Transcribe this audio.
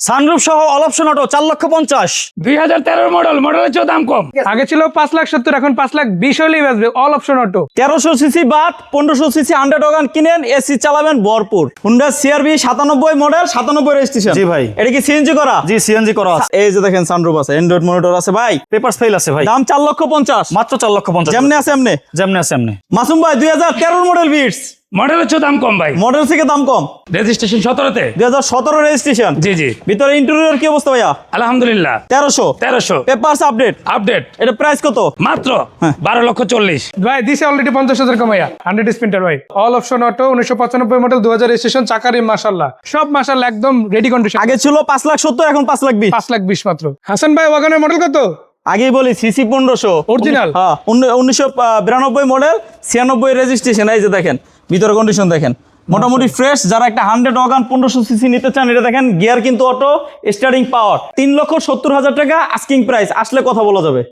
Sunroof সহ all option auto 4,50,000। 2013 মডেলের চেয়ে দাম কম। আগে ছিল 5,70,000, এখন 5,20,000 হলেই বাঁচবে। অল অপশন অটো 1300 সিসি বাদ 1500 সিসি 100 ওয়াগন কিনেন, এসি চালাবেন ভরপুর। Honda CRV 97 model, 97 registration. জি ভাই। এটা কি সিএনজি করা? জি সিএনজি করা আছে। এই যে দেখেন সানরুফ আছে, অ্যান্ড্রয়েড মনিটর আছে ভাই। পেপারস ফাইল আছে ভাই। দাম 4,50,000। মাত্র 4,50,000। যেমনি আছে এমনি। যেমনি আছে এমনি। মাসুম ভাই 2013 মডেল বিটস, মডেলের চেয়ে দাম কম ভাই। মডেল থেকে দাম কম। রেজিস্ট্রেশন 17-তে। 2017 রেজিস্ট্রেশন। জি জি। ভিতরে ইন্টেরিয়র কি অবস্থা ভাইয়া? আলহামদুলিল্লাহ। 1300। 1300 পেপারস আপডেট। আপডেট। এটা প্রাইস কত? মাত্র হ্যাঁ। 12,40,000। ভাই দিছে অলরেডি 50,000 কমাইয়া। 100 স্পিন্টার ভাই। All option auto 1995 model, 2000 registration. চাকারি মাশাআল্লাহ সব মাশাআল্লাহ একদম রেডি কন্ডিশন। আগে ছিল 5,70,000, এখন 5,20,000। 5,20,000 মাত্র। হাসান ভাই ওয়াগনের মডেল কত? আগেই বলি সিসি 1500 Original? হ্যাঁ 1992 মডেল, 96 রেজিস্ট্রেশন। এই যে দেখেন ভিতরে কন্ডিশন দেখেন, মোটামুটি ফ্রেশ। যারা একটা 100 ওয়াগন 1500 সিসি নিতে চান, এটা দেখেন গিয়ার কিন্তু অটো, স্টার্টিং পাওয়ার। 3,70,000 টাকা আস্কিং প্রাইস, আসলে কথা বলা যাবে।